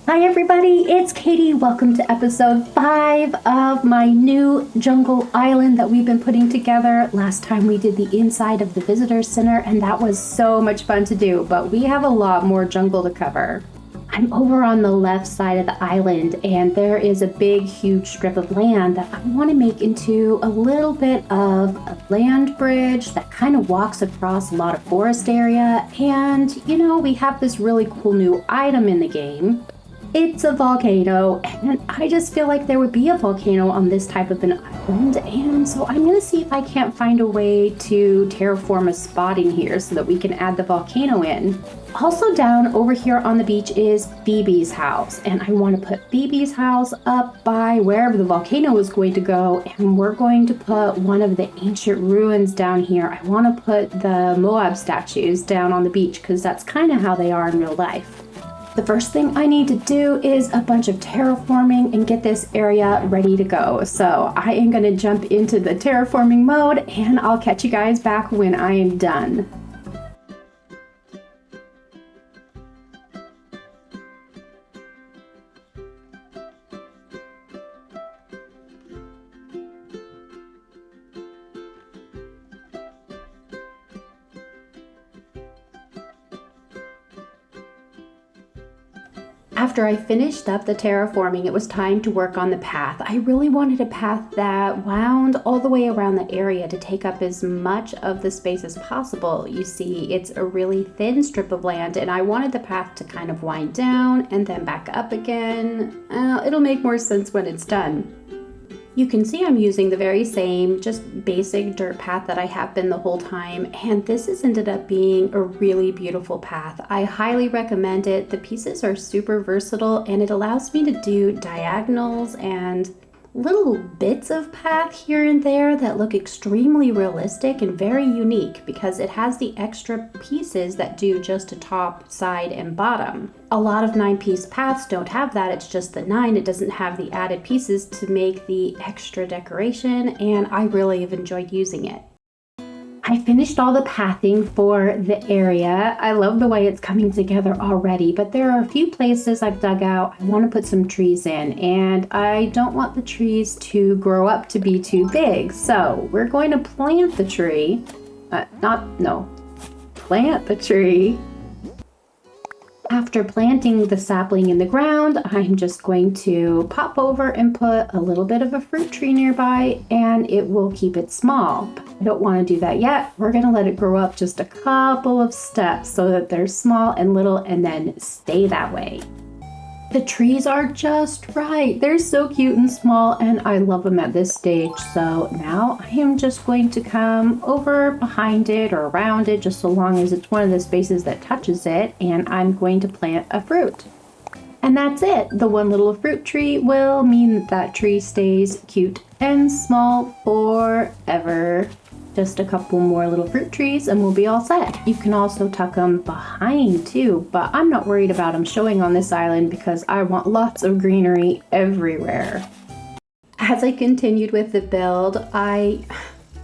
Hi everybody, it's Katie. Welcome to episode 5 of my new jungle island that we've been putting together. Last time we did the inside of the visitor center and that was so much fun to do, but we have a lot more jungle to cover. I'm over on the left side of the island and there is a big huge strip of land that I want to make into a little bit of a land bridge that kind of walks across a lot of forest area. And we have this really cool new item in the game. It's a volcano, and I just feel like there would be a volcano on this type of an island, and so I'm gonna see if I can't find a way to terraform a spot in here so that we can add the volcano in. Also down over here on the beach is Phoebe's house, and I want to put Phoebe's house up by wherever the volcano is going to go, and we're going to put one of the ancient ruins down here. I want to put the Moab statues down on the beach because that's kind of how they are in real life. The first thing I need to do is a bunch of terraforming and get this area ready to go. So I am going to jump into the terraforming mode and I'll catch you guys back when I am done. After I finished up the terraforming, it was time to work on the path. I really wanted a path that wound all the way around the area to take up as much of the space as possible. You see, it's a really thin strip of land and I wanted the path to kind of wind down and then back up again. It'll make more sense when it's done. You can see I'm using the very same, just basic dirt path that I have been the whole time, and this has ended up being a really beautiful path. I highly recommend it. The pieces are super versatile and it allows me to do diagonals and little bits of path here and there that look extremely realistic and very unique because it has the extra pieces that do just a top, side, and bottom. A lot of 9-piece paths don't have that, it's just the 9. It doesn't have the added pieces to make the extra decoration, and I really have enjoyed using it. I finished all the pathing for the area. I love the way it's coming together already, but there are a few places I've dug out. I want to put some trees in, and I don't want the trees to grow up to be too big. So we're going to plant the tree. Plant the tree. After planting the sapling in the ground, I'm just going to pop over and put a little bit of a fruit tree nearby and it will keep it small. But I don't want to do that yet. We're going to let it grow up just a couple of steps so that they're small and little and then stay that way. The trees are just right. They're so cute and small and I love them at this stage. So now I am just going to come over behind it or around it just so long as it's one of the spaces that touches it, and I'm going to plant a fruit. And that's it. The one little fruit tree will mean that that tree stays cute and small forever. Just a couple more little fruit trees and we'll be all set. You can also tuck them behind too, but I'm not worried about them showing on this island because I want lots of greenery everywhere. As I continued with the build, I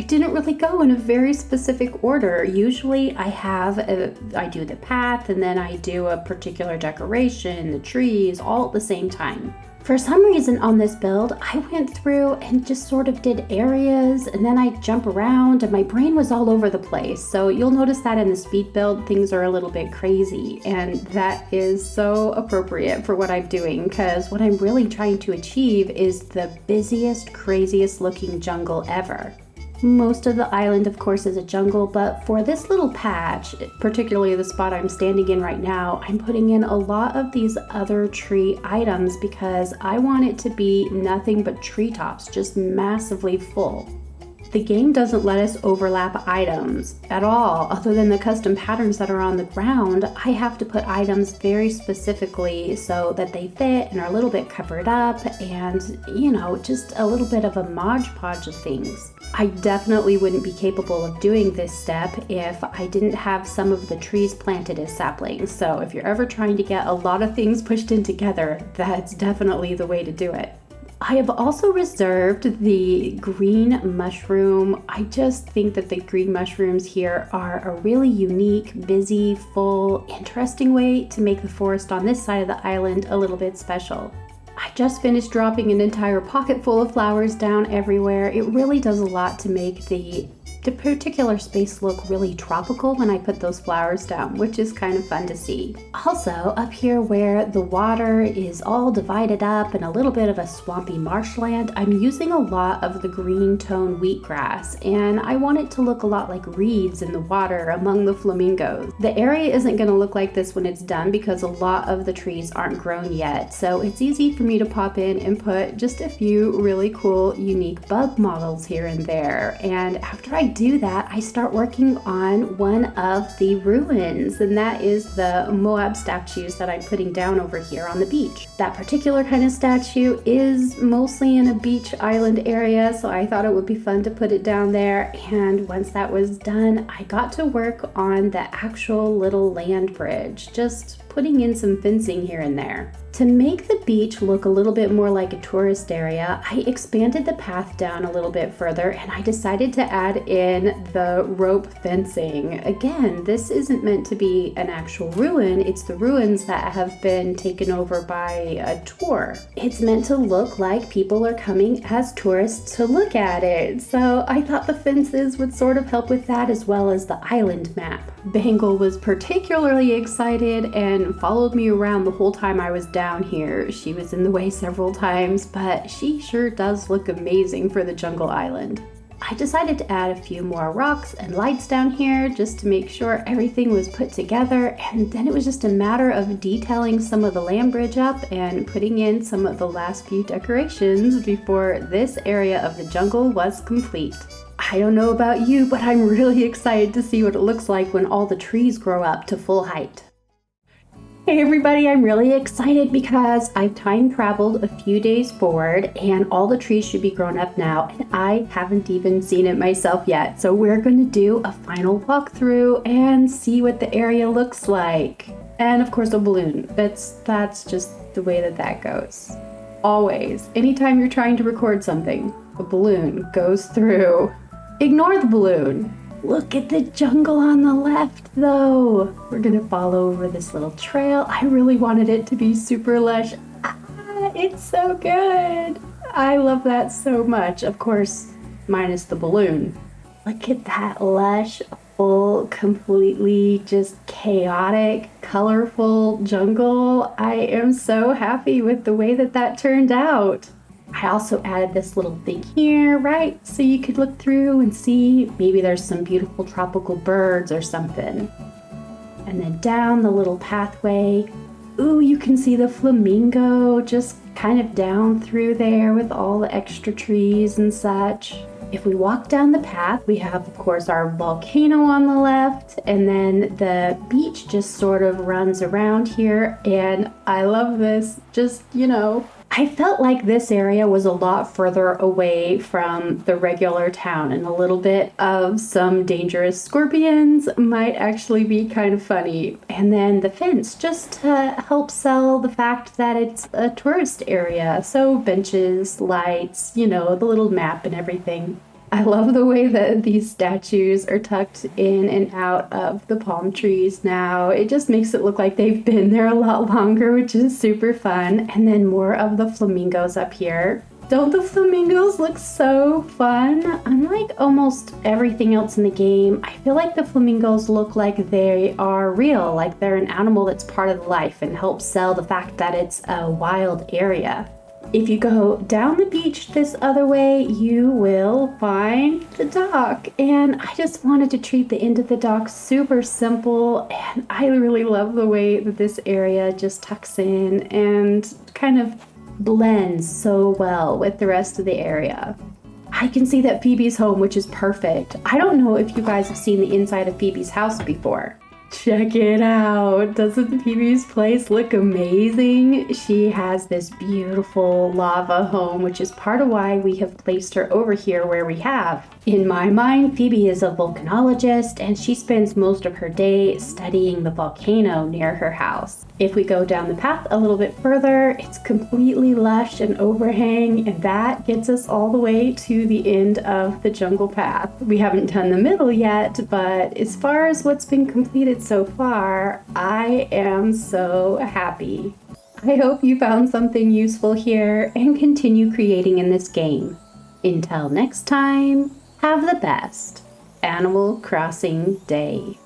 didn't really go in a very specific order. Usually I do the path and then I do a particular decoration, the trees, all at the same time. For some reason on this build, I went through and just sort of did areas and then I jump around and my brain was all over the place. So you'll notice that in the speed build, things are a little bit crazy, and that is so appropriate for what I'm doing because what I'm really trying to achieve is the busiest, craziest looking jungle ever. Most of the island, of course, is a jungle, but for this little patch, particularly the spot I'm standing in right now, I'm putting in a lot of these other tree items because I want it to be nothing but treetops, just massively full. The game doesn't let us overlap items at all, other than the custom patterns that are on the ground. I have to put items very specifically so that they fit and are a little bit covered up and, just a little bit of a Mod Podge of things. I definitely wouldn't be capable of doing this step if I didn't have some of the trees planted as saplings. So if you're ever trying to get a lot of things pushed in together, that's definitely the way to do it. I have also reserved the green mushroom. I just think that the green mushrooms here are a really unique, busy, full, interesting way to make the forest on this side of the island a little bit special. I just finished dropping an entire pocket full of flowers down everywhere. It really does a lot to make the particular space look really tropical when I put those flowers down, which is kind of fun to see. Also, up here where the water is all divided up and a little bit of a swampy marshland, I'm using a lot of the green tone wheatgrass, and I want it to look a lot like reeds in the water among the flamingos. The area isn't going to look like this when it's done because a lot of the trees aren't grown yet, so it's easy for me to pop in and put just a few really cool, unique bug models here and there. And after I do that, I start working on one of the ruins, and that is the Moab statues that I'm putting down over here on the beach. That particular kind of statue is mostly in a beach island area, so I thought it would be fun to put it down there. And once that was done, I got to work on the actual little land bridge, just putting in some fencing here and there. To make the beach look a little bit more like a tourist area, I expanded the path down a little bit further, and I decided to add in the rope fencing. Again, this isn't meant to be an actual ruin, it's the ruins that have been taken over by a tour. It's meant to look like people are coming as tourists to look at it, so I thought the fences would sort of help with that, as well as the island map. Bangle was particularly excited and followed me around the whole time I was down here. She was in the way several times, but she sure does look amazing for the jungle island. I decided to add a few more rocks and lights down here just to make sure everything was put together, and then it was just a matter of detailing some of the land bridge up and putting in some of the last few decorations before this area of the jungle was complete. I don't know about you, but I'm really excited to see what it looks like when all the trees grow up to full height. Hey everybody, I'm really excited because I've time traveled a few days forward and all the trees should be grown up now, and I haven't even seen it myself yet. So we're going to do a final walkthrough and see what the area looks like. And of course a balloon. That's just the way that goes. Always. Anytime you're trying to record something, a balloon goes through. Ignore the balloon. Look at the jungle on the left though. We're gonna follow over this little trail. I really wanted it to be super lush. It's so good. I love that so much. Of course, minus the balloon. Look at that lush, full, completely just chaotic, colorful jungle. I am so happy with the way that turned out. I also added this little thing here, right? So you could look through and see maybe there's some beautiful tropical birds or something. And then down the little pathway, ooh, you can see the flamingo just kind of down through there with all the extra trees and such. If we walk down the path, we have, of course, our volcano on the left, and then the beach just sort of runs around here. And I love this, just, I felt like this area was a lot further away from the regular town, and a little bit of some dangerous scorpions might actually be kind of funny. And then the fence, just to help sell the fact that it's a tourist area. So benches, lights, the little map and everything. I love the way that these statues are tucked in and out of the palm trees now. It just makes it look like they've been there a lot longer, which is super fun. And then more of the flamingos up here. Don't the flamingos look so fun? Unlike almost everything else in the game, I feel like the flamingos look like they are real, like they're an animal that's part of life and helps sell the fact that it's a wild area. If you go down the beach this other way, you will find the dock. And I just wanted to treat the end of the dock super simple. And I really love the way that this area just tucks in and kind of blends so well with the rest of the area. I can see that Phoebe's home, which is perfect. I don't know if you guys have seen the inside of Phoebe's house before. Check it out. Doesn't Phoebe's place look amazing? She has this beautiful lava home, which is part of why we have placed her over here where we have. In my mind, Phoebe is a volcanologist and she spends most of her day studying the volcano near her house. If we go down the path a little bit further, it's completely lush and overhang, and that gets us all the way to the end of the jungle path. We haven't done the middle yet, but as far as what's been completed so far, I am so happy. I hope you found something useful here and continue creating in this game. Until next time, have the best Animal Crossing day.